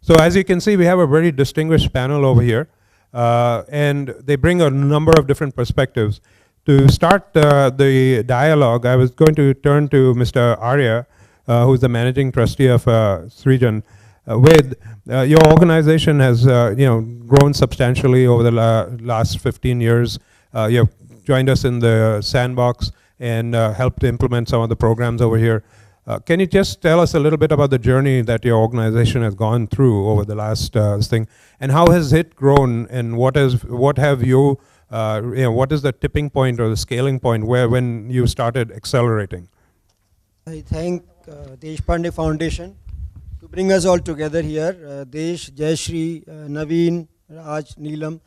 So as you can see, we have a very distinguished panel over here, and they bring a number of different perspectives. To start the dialogue, I was going to turn to Mr. Arya, who's the managing trustee of Srijan. Your organization has grown substantially over the last 15 years. You've joined us in the sandbox and helped implement some of the programs over here. Can you just tell us a little bit about the journey that your organization has gone through over the last thing, and how has it grown, and what is the tipping point or the scaling point when you started accelerating? I thank Deshpande Foundation to bring us all together here. Desh, Jayashri, Naveen, Raj, Neelam.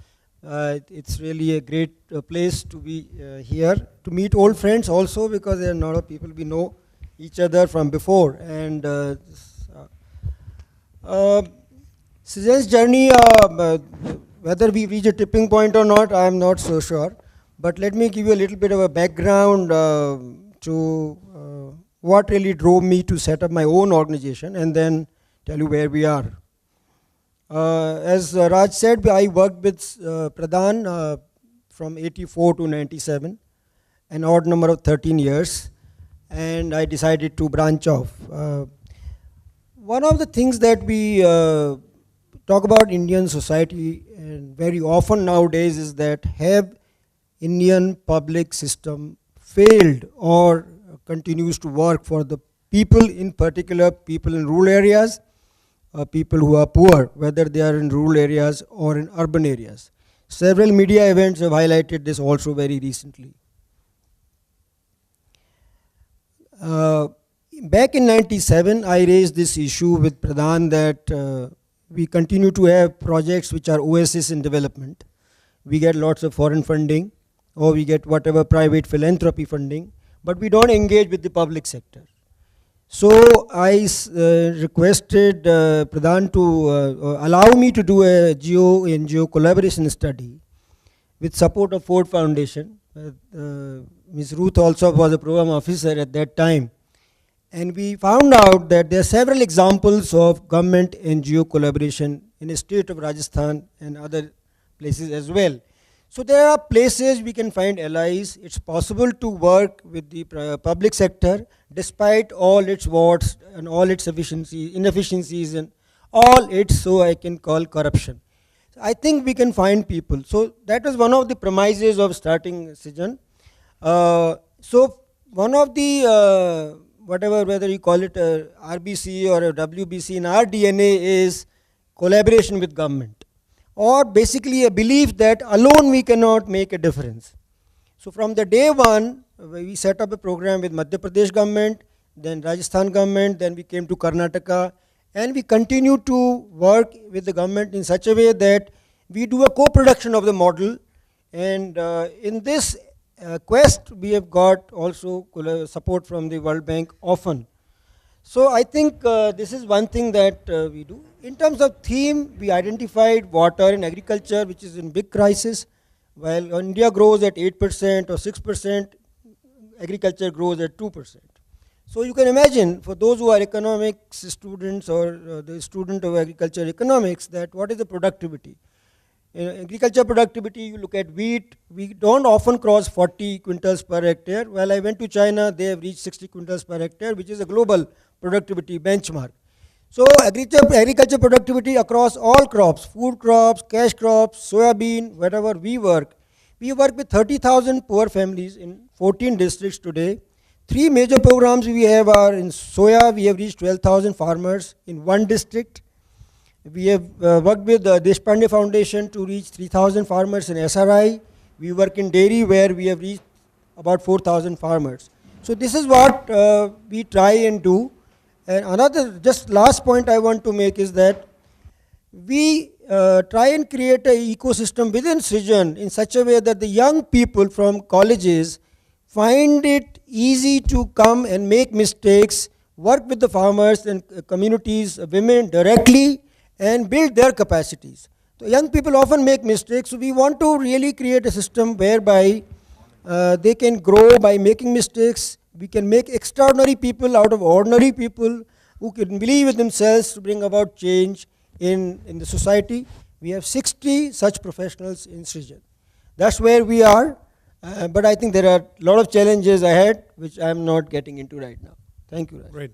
It's really a great place to be here, to meet old friends also, because there are a lot of people we know each other from before. And Srijan's journey, whether we reach a tipping point or not, I am not so sure. But let me give you a little bit of a background to what really drove me to set up my own organization, and then tell you where we are. As Raj said, I worked with Pradhan from 84 to 97, an odd number of 13 years. And I decided to branch off. One of the things that we talk about Indian society and very often nowadays is that have Indian public system failed or continues to work for the people, in particular people in rural areas, people who are poor, whether they are in rural areas or in urban areas. Several media events have highlighted this also very recently. Back in 97, I raised this issue with Pradhan that we continue to have projects which are oasis in development. We get lots of foreign funding, or we get whatever private philanthropy funding, but we don't engage with the public sector. So I requested Pradhan to allow me to do a geo-NGO collaboration study with support of Ford Foundation. Ms. Ruth also was a program officer at that time. And we found out that there are several examples of government NGO collaboration in the state of Rajasthan and other places as well. So there are places we can find allies. It's possible to work with the public sector despite all its warts and all its inefficiencies and all its, so I can call, corruption. I think we can find people. So that was one of the premises of starting Srijan. So one of the, whether you call it a RBC or a WBC, in our DNA is collaboration with government, or basically a belief that alone we cannot make a difference. So from the day one, we set up a program with Madhya Pradesh government, then Rajasthan government, then we came to Karnataka, and we continue to work with the government in such a way that we do a co-production of the model. And in this quest, we have got also support from the World Bank often. So I think this is one thing that we do. In terms of theme, we identified water and agriculture, which is in big crisis. While India grows at 8% or 6%, agriculture grows at 2%. So you can imagine, for those who are economics students or the student of agriculture economics, that what is the productivity? In agriculture productivity, you look at wheat, we don't often cross 40 quintals per hectare. Well, I went to China, they have reached 60 quintals per hectare, which is a global productivity benchmark. So agriculture productivity across all crops, food crops, cash crops, soybean, wherever we work with 30,000 poor families in 14 districts today. 3 major programs we have are in soya, we have reached 12,000 farmers in 1 district. We have worked with the Deshpande Foundation to reach 3,000 farmers in SRI. We work in dairy where we have reached about 4,000 farmers. So this is what we try and do. And another, just last point I want to make is that we try and create an ecosystem within Srijan in such a way that the young people from colleges find it easy to come and make mistakes, work with the farmers and communities, women directly, and build their capacities. So young people often make mistakes, so we want to really create a system whereby they can grow by making mistakes, We can make extraordinary people out of ordinary people who can believe in themselves to bring about change in the society. We have 60 such professionals in Srijan. That's where we are, but I think there are a lot of challenges ahead, which I am not getting into right now. Thank you, Raj. Great.